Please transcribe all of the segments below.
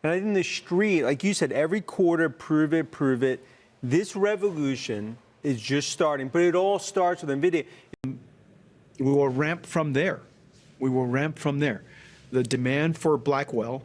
And I think the street, like you said, every quarter, prove it, prove it. This revolution is just starting, but it all starts with NVIDIA. We will ramp from there. We will ramp from there. The demand for Blackwell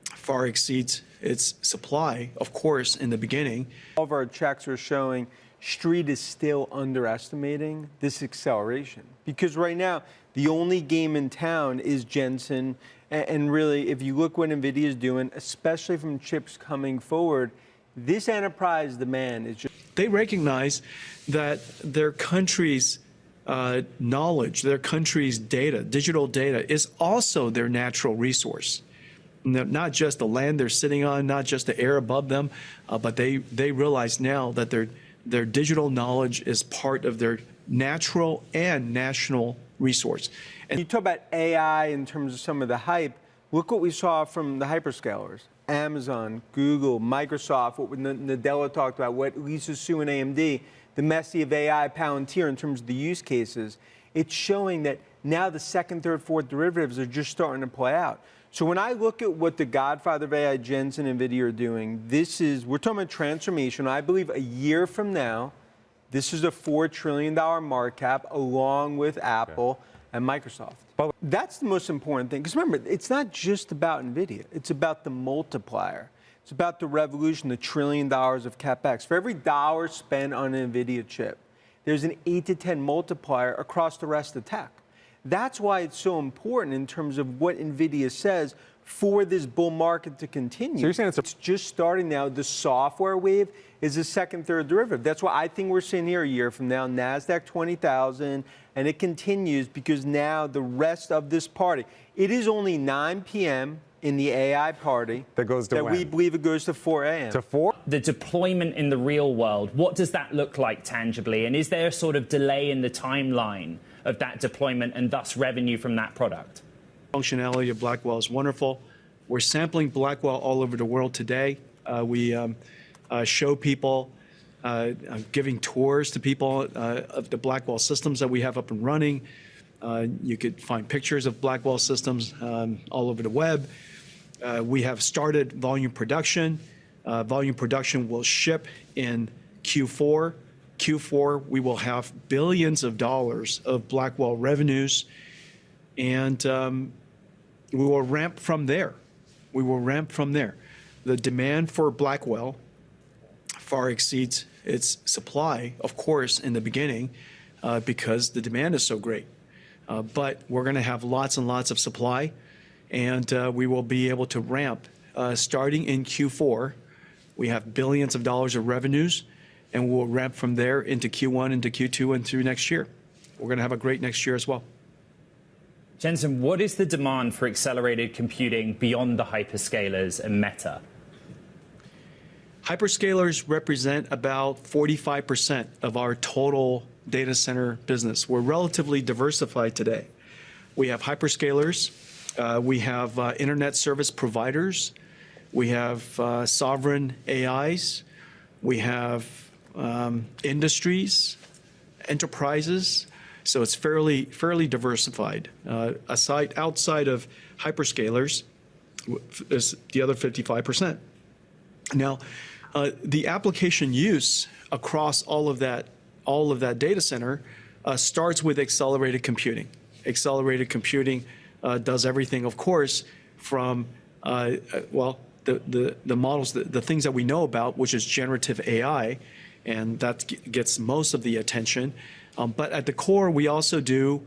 far exceeds its supply, of course, in the beginning. All of our checks are showing Street is still underestimating this acceleration. Because right now, the only game in town is Jensen. And really, if you look what NVIDIA is doing, especially from chips coming forward, this enterprise demand is just... They recognize that their country's knowledge, their country's data, digital data, is also their natural resource. Not just the land they're sitting on, not just the air above them, but they realize now that their digital knowledge is part of their natural and national resource. And you talk about AI in terms of some of the hype. Look what we saw from the hyperscalers. Amazon, Google, Microsoft, what Nadella talked about, what Lisa Su and AMD, the Messi of AI, Palantir, in terms of the use cases. It's showing that now the second, third, fourth derivatives are just starting to play out. So when I look at what the godfather of AI, Jensen and NVIDIA are doing, we're talking about transformation. I believe a year from now, this is a $4 trillion market cap along with Apple and Microsoft. That's the most important thing. Because remember, it's not just about NVIDIA. It's about the multiplier. It's about the revolution, the $1 trillion of CapEx. For every dollar spent on an NVIDIA chip, there's an 8 to 10 multiplier across the rest of tech. That's why it's so important in terms of what NVIDIA says for this bull market to continue. So you're saying it's just starting now. The software wave is the second, third derivative. That's why I think we're sitting here a year from now, NASDAQ 20,000, and it continues because now the rest of this party, it is only 9 p.m. in the AI party that goes to that when? We believe it goes to 4 a.m. To 4? The deployment in the real world, what does that look like tangibly? And is there a sort of delay in the timeline of that deployment and thus revenue from that product? Functionality of Blackwell is wonderful. We're sampling Blackwell all over the world today. We show people, giving tours to people of the Blackwell systems that we have up and running. You could find pictures of Blackwell systems all over the web. We have started volume production. Volume production will ship in Q4. Q4, we will have billions of dollars of Blackwell revenues, and we will ramp from there. We will ramp from there. The demand for Blackwell far exceeds its supply, of course, in the beginning, because the demand is so great. But we're going to have lots and lots of supply, and we will be able to ramp starting in Q4. We have billions of dollars of revenues, and we'll ramp from there into Q1, into Q2, and through next year. We're going to have a great next year as well. Jensen, what is the demand for accelerated computing beyond the hyperscalers and Meta? Hyperscalers represent about 45% of our total data center business. We're relatively diversified today. We have hyperscalers, we have internet service providers, we have sovereign AIs, we have industries, enterprises. So it's fairly diversified. Outside of hyperscalers, is the other 55%. Now, the application use across all of that data center starts with accelerated computing. Accelerated computing does everything, of course, from the models, the things that we know about, which is generative AI, and that gets most of the attention. But at the core, we also do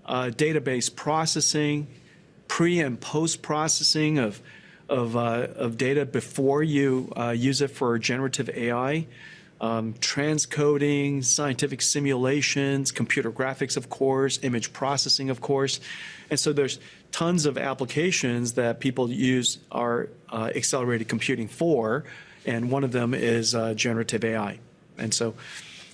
database processing, pre and post processing of data before you use it for generative AI, transcoding, scientific simulations, computer graphics, of course, image processing, of course. And so there's tons of applications that people use our accelerated computing for, and one of them is generative AI. And so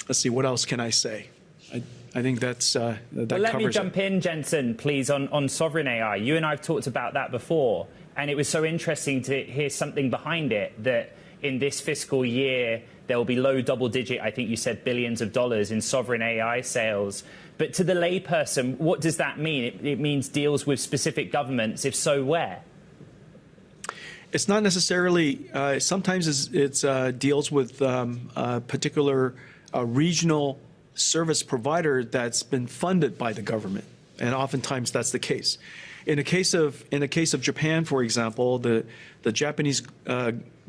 let's see, what else can I say? I think that well, covers let me jump it. in, Jensen, please, on sovereign AI. You and I have talked about that before, and it was so interesting to hear something behind it, that in this fiscal year, there will be low double-digit, I think you said, billions of dollars in sovereign AI sales. But to the layperson, what does that mean? It means deals with specific governments. If so, where? It's not necessarily. Sometimes it's deals with a particular regional service provider that's been funded by the government, and oftentimes that's the case. In the case of Japan, for example, the Japanese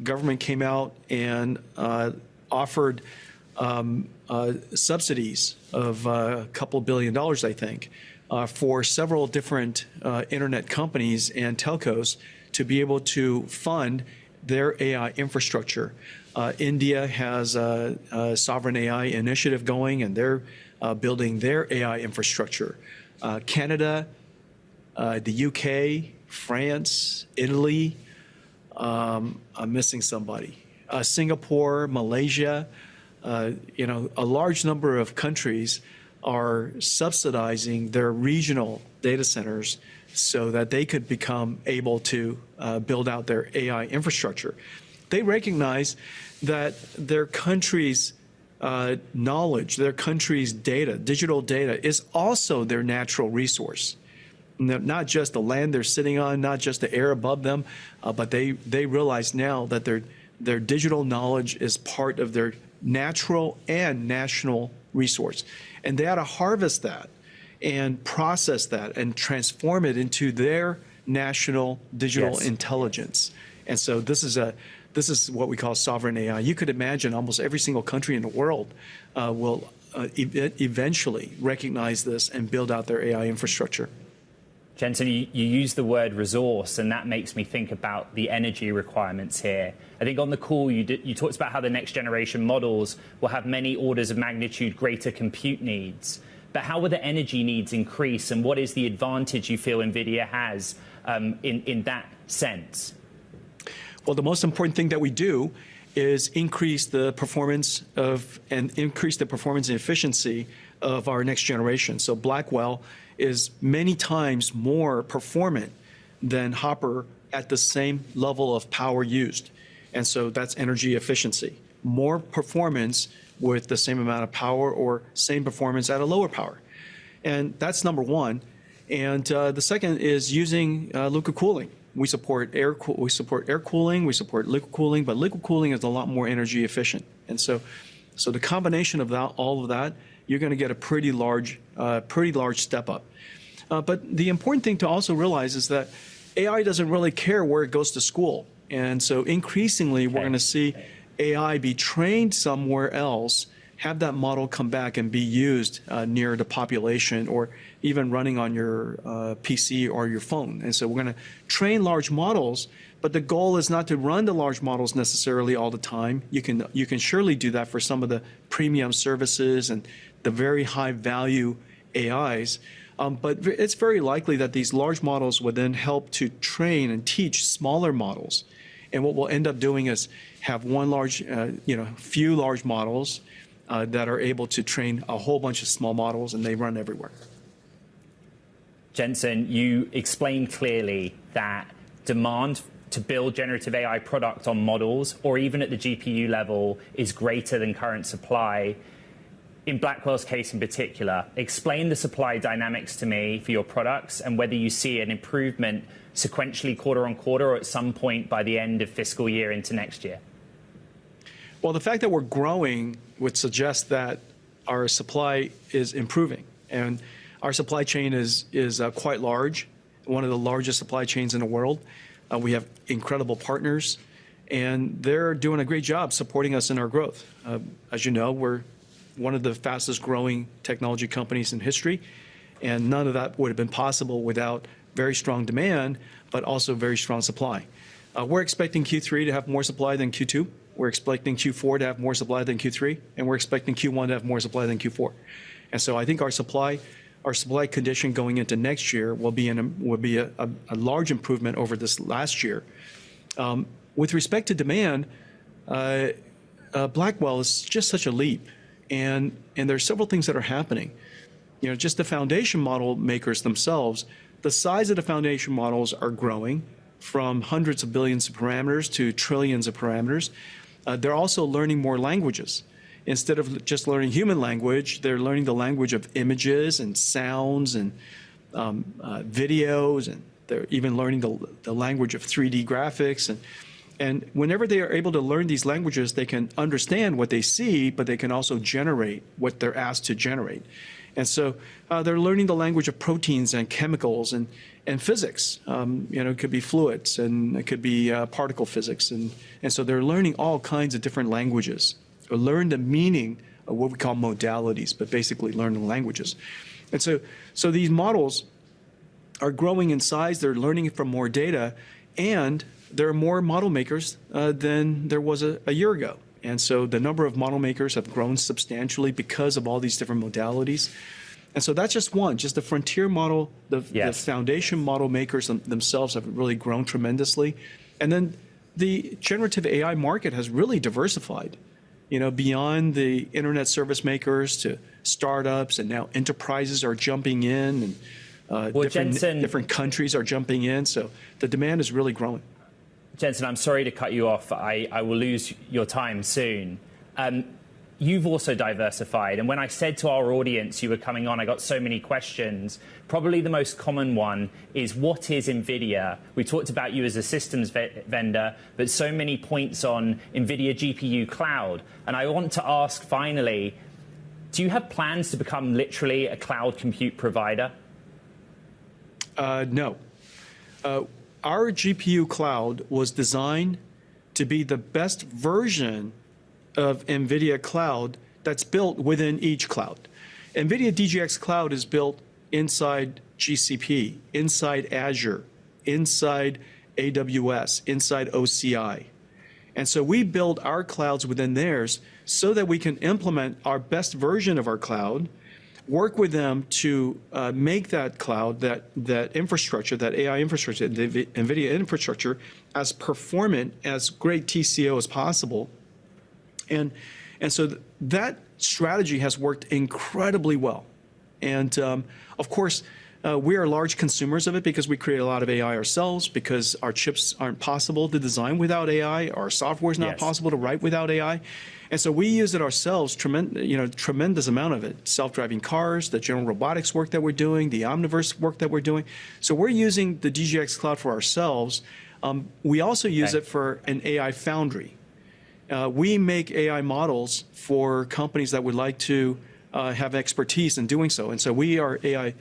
government came out and offered subsidies of a couple $1 billion, I think, for several different internet companies and telcos to be able to fund their AI infrastructure. India has a sovereign AI initiative going, and they're building their AI infrastructure. Canada, the UK, France, Italy, I'm missing somebody. Singapore, Malaysia, a large number of countries are subsidizing their regional data centers so that they could become able to build out their AI infrastructure. They recognize that their country's knowledge, their country's data, digital data, is also their natural resource. Not just the land they're sitting on, not just the air above them, but they realize now that their digital knowledge is part of their natural and national resource. And they ought to harvest that and process that and transform it into their national digital intelligence. And so this is what we call sovereign AI. You could imagine almost every single country in the world will eventually recognize this and build out their AI infrastructure. Jensen, you use the word resource, and that makes me think about the energy requirements here. I think on the call you talked about how the next generation models will have many orders of magnitude greater compute needs. But how will the energy needs increase, and what is the advantage you feel NVIDIA has in that sense? Well, the most important thing that we do is increase the performance and efficiency of our next generation. So Blackwell is many times more performant than Hopper at the same level of power used. And so that's energy efficiency. More performance with the same amount of power, or same performance at a lower power. And that's number one. And the second is using liquid cooling. We support air cooling, we support liquid cooling, but liquid cooling is a lot more energy efficient. And so the combination of all of that, you're going to get a pretty large step up. But the important thing to also realize is that AI doesn't really care where it goes to school. And so increasingly, we're going to see AI be trained somewhere else, have that model come back and be used near the population, or even running on your PC or your phone. And so we're going to train large models, but the goal is not to run the large models necessarily all the time. You can surely do that for some of the premium services and the very high value AIs. But it's very likely that these large models would then help to train and teach smaller models. And what we'll end up doing is have few large models that are able to train a whole bunch of small models, and they run everywhere. Jensen, you explained clearly that demand to build generative AI product on models, or even at the GPU level, is greater than current supply. In Blackwell's case in particular, explain the supply dynamics to me for your products, and whether you see an improvement sequentially quarter on quarter, or at some point by the end of fiscal year into next year. Well, the fact that we're growing would suggest that our supply is improving. And our supply chain is quite large, one of the largest supply chains in the world. We have incredible partners, and they're doing a great job supporting us in our growth. As you know, we're one of the fastest growing technology companies in history, and none of that would have been possible without very strong demand, but also very strong supply. We're expecting Q3 to have more supply than Q2. We're expecting Q4 to have more supply than Q3, and we're expecting Q1 to have more supply than Q4. And so I think our supply condition going into next year will be a large improvement over this last year. With respect to demand, Blackwell is just such a leap, and there are several things that are happening. Just the foundation model makers themselves, the size of the foundation models are growing from hundreds of billions of parameters to trillions of parameters. They're also learning more languages. Instead of just learning human language, they're learning the language of images and sounds and videos They're even learning the language of 3D graphics. And whenever they are able to learn these languages, they can understand what they see, but they can also generate what they're asked to generate. And so they're learning the language of proteins and chemicals and physics. It could be fluids and it could be particle physics. And so they're learning all kinds of different languages, or learn the meaning of what we call modalities, but basically learning languages. And so these models are growing in size. They're learning from more data, and there are more model makers than there was a year ago. And so the number of model makers have grown substantially because of all these different modalities. And so that's just one, just the frontier model, the foundation model makers themselves have really grown tremendously. And then the generative AI market has really diversified, beyond the internet service makers to startups, and now enterprises are jumping in, and different countries are jumping in. So the demand is really growing. Jensen, I'm sorry to cut you off. I will lose your time soon. You've also diversified. And when I said to our audience you were coming on, I got so many questions. Probably the most common one is, what is NVIDIA? We talked about you as a systems vendor, but so many points on NVIDIA GPU cloud. And I want to ask finally, do you have plans to become literally a cloud compute provider? No. Our GPU cloud was designed to be the best version of NVIDIA cloud that's built within each cloud. NVIDIA DGX cloud is built inside GCP, inside Azure, inside AWS, inside OCI. And so we build our clouds within theirs so that we can implement our best version of our cloud, work with them to make that cloud, that infrastructure, that AI infrastructure, the NVIDIA infrastructure, as performant, as great TCO as possible. And so that strategy has worked incredibly well. And of course, we are large consumers of it because we create a lot of AI ourselves, because our chips aren't possible to design without AI, our software is not possible to write without AI. And so we use it ourselves, tremendous amount of it. Self-driving cars, the general robotics work that we're doing, the Omniverse work that we're doing. So we're using the DGX cloud for ourselves. We also use it for an AI foundry. We make AI models for companies that would like to have expertise in doing so. And so we are AI,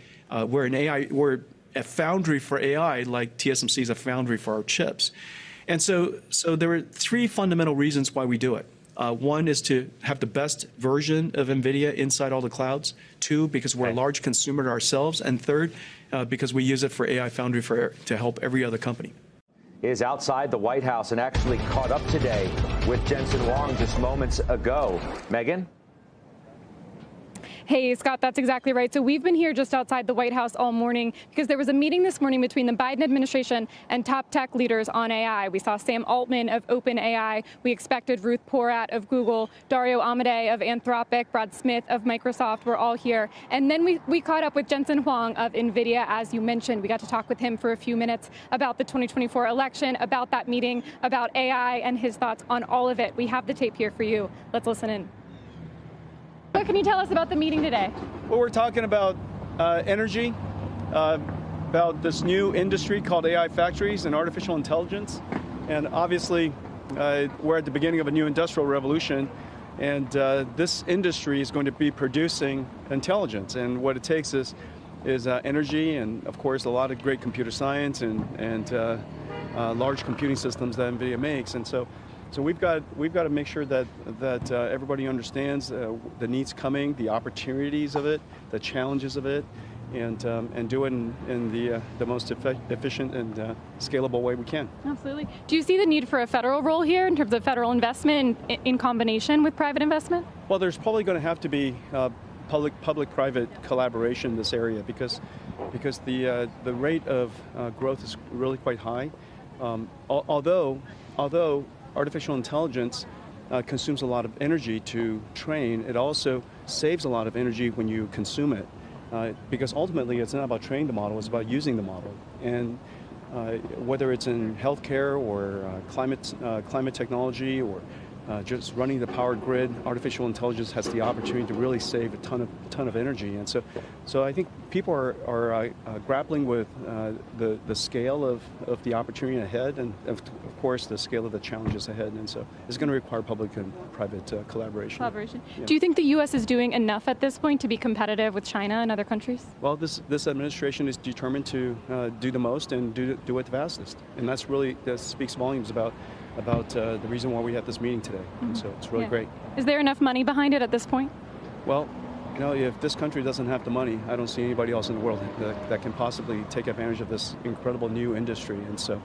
we're a foundry for AI, like TSMC is a foundry for our chips. And so there are three fundamental reasons why we do it. One is to have the best version of NVIDIA inside all the clouds. Two, because we're a large consumer ourselves. And third, because we use it for AI foundry to help every other company. Is outside the White House and actually caught up today with Jensen Huang just moments ago. Megan? Hey, Scott, that's exactly right. So we've been here just outside the White House all morning because there was a meeting this morning between the Biden administration and top tech leaders on AI. We saw Sam Altman of OpenAI. We expected Ruth Porat of Google, Dario Amodei of Anthropic, Brad Smith of Microsoft. We're all here. And then we caught up with Jensen Huang of NVIDIA, as you mentioned. We got to talk with him for a few minutes about the 2024 election, about that meeting, about AI, and his thoughts on all of it. We have the tape here for you. Let's listen in. What can you tell us about the meeting today? Well, we're talking about energy, about this new industry called AI factories and artificial intelligence. And obviously, we're at the beginning of a new industrial revolution. And this industry is going to be producing intelligence. And what it takes is energy and, of course, a lot of great computer science and large computing systems that NVIDIA makes. And so we've got to make sure that everybody understands the needs coming, the opportunities of it, the challenges of it, and do it in the most efficient and scalable way we can. Absolutely. Do you see the need for a federal role here in terms of federal investment in combination with private investment? Well, there's probably going to have to be public-private collaboration in this area because the rate of growth is really quite high. Although artificial intelligence consumes a lot of energy to train, it also saves a lot of energy when you consume it. Because ultimately, it's not about training the model, it's about using the model. And whether it's in healthcare or climate technology or just running the power grid, artificial intelligence has the opportunity to really save a ton of energy. And so I think people are grappling with the scale of the opportunity ahead, and of course the scale of the challenges ahead. And so it's going to require public and private collaboration. Yeah. Do you think the U.S. is doing enough at this point to be competitive with China and other countries? Well, this administration is determined to do the most and do it the fastest, and that speaks volumes about the reason why we had this meeting today. And so it's really great. Is there enough money behind it at this point? Well, if this country doesn't have the money, I don't see anybody else in the world that can possibly take advantage of this incredible new industry. And so,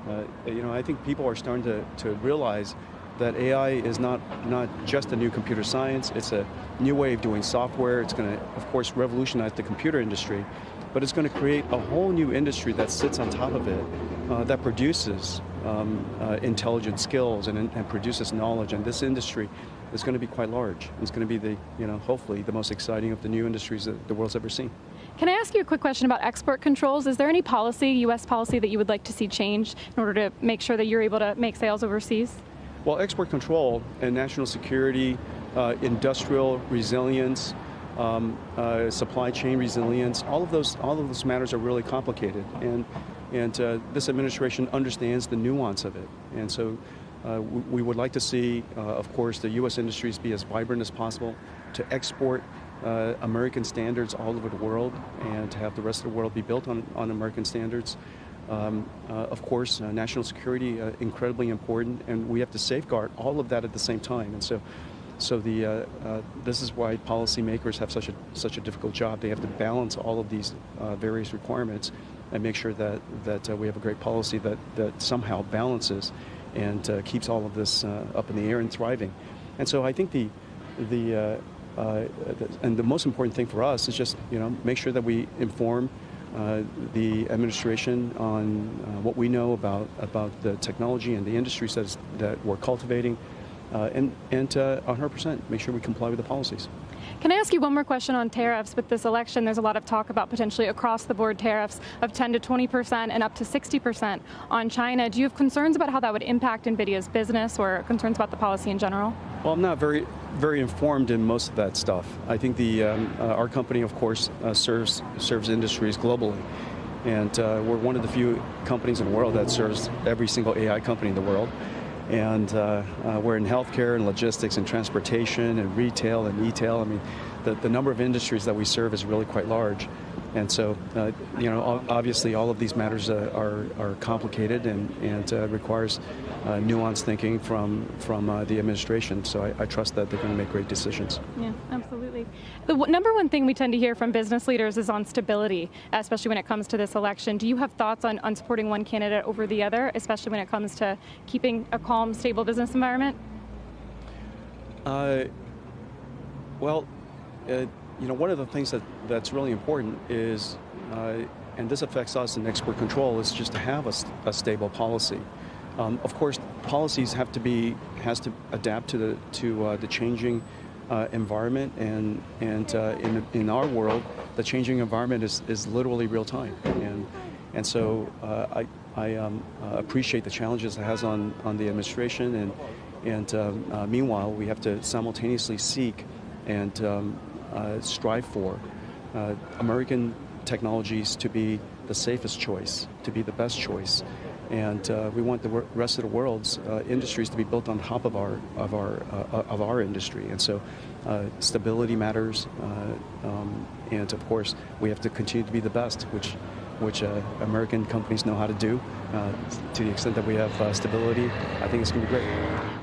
I think people are starting to realize that AI is not just a new computer science. It's a new way of doing software. It's going to, of course, revolutionize the computer industry, but it's going to create a whole new industry that sits on top of it, that produces intelligent skills and produces knowledge. And this industry is going to be quite large. It's going to be hopefully the most exciting of the new industries that the world's ever seen. Can I ask you a quick question about export controls? Is there any policy, U.S. policy, that you would like to see changed in order to make sure that you're able to make sales overseas? Well, export control and national security, industrial resilience, supply chain resilience, all of those matters are really complicated, and this administration understands the nuance of it. And so we would like to see, of course, the U.S. industries be as vibrant as possible, to export American standards all over the world, and to have the rest of the world be built on American standards. Of course, national security, incredibly important, and we have to safeguard all of that at the same time. And so this is why policymakers have such a difficult job. They have to balance all of these various requirements and make sure that we have a great policy that somehow balances and keeps all of this up in the air and thriving. And so I think the most important thing for us is just make sure that we inform the administration on what we know about the technology and the industries that we're cultivating, and 100% make sure we comply with the policies. Can I ask you one more question on tariffs? With this election, there's a lot of talk about potentially across-the-board tariffs of 10 to 20% and up to 60% on China. Do you have concerns about how that would impact NVIDIA's business, or concerns about the policy in general? Well, I'm not very informed in most of that stuff. I think our company, of course, serves industries globally, and we're one of the few companies in the world that serves every single AI company in the world. And we're in healthcare and logistics and transportation and retail and e-tail. I mean, the number of industries that we serve is really quite large. And so, obviously all of these matters are complicated and requires nuanced thinking from the administration. So I trust that they're going to make great decisions. Yeah, absolutely. The number one thing we tend to hear from business leaders is on stability, especially when it comes to this election. Do you have thoughts on supporting one candidate over the other, especially when it comes to keeping a calm, stable business environment? One of the things that's really important is, and this affects us in export control, is just to have a stable policy. Of course, policies has to adapt to the changing environment, and in our world, the changing environment is literally real time, and so I appreciate the challenges it has on the administration, and meanwhile, we have to simultaneously seek and strive for American technologies to be the safest choice, to be the best choice, and we want the rest of the world's industries to be built on top of our industry. And so stability matters, and of course we have to continue to be the best, which American companies know how to do. To the extent that we have stability, I think it's going to be great.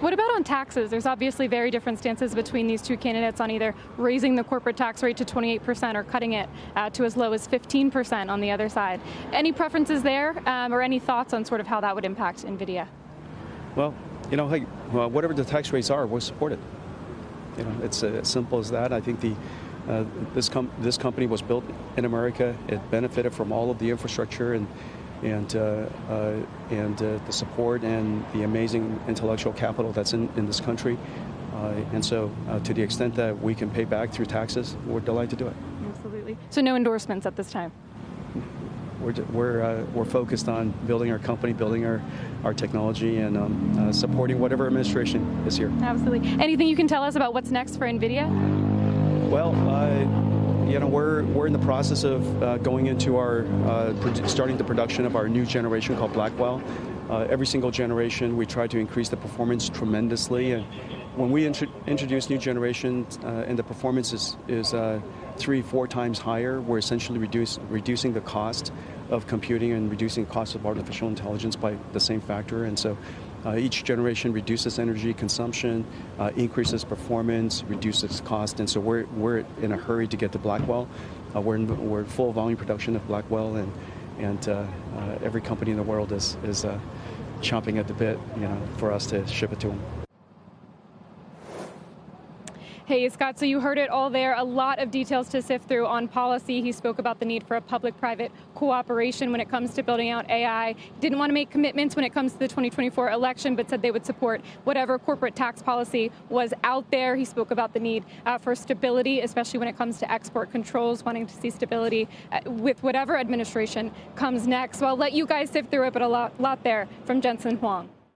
What about on taxes? There's obviously very different stances between these two candidates on either raising the corporate tax rate to 28% or cutting it to as low as 15% on the other side. Any preferences there, or any thoughts on sort of how that would impact NVIDIA? Well, whatever the tax rates are, we'll support it. It's as simple as that. I think this company was built in America. It benefited from all of the infrastructure and the support and the amazing intellectual capital that's in this country. And so to the extent that we can pay back through taxes, we're delighted to do it. Absolutely. So no endorsements at this time? we're focused on building our company, building our technology, and supporting whatever administration is here. Absolutely. Anything you can tell us about what's next for NVIDIA? Well, we're in the process of going into our starting the production of our new generation called Blackwell. Every single generation, we try to increase the performance tremendously. And when we introduce new generations and the performance is 3-4 times higher, we're essentially reducing the cost of computing and reducing the cost of artificial intelligence by the same factor. And so each generation reduces energy consumption, increases performance, reduces cost. And so we're in a hurry to get to Blackwell. We're in full volume production of Blackwell, and every company in the world is chomping at the bit, for us to ship it to them. Hey, Scott, so you heard it all there. A lot of details to sift through on policy. He spoke about the need for a public-private cooperation when it comes to building out AI. Didn't want to make commitments when it comes to the 2024 election, but said they would support whatever corporate tax policy was out there. He spoke about the need for stability, especially when it comes to export controls, wanting to see stability with whatever administration comes next. So I'll let you guys sift through it, but a lot there from Jensen Huang.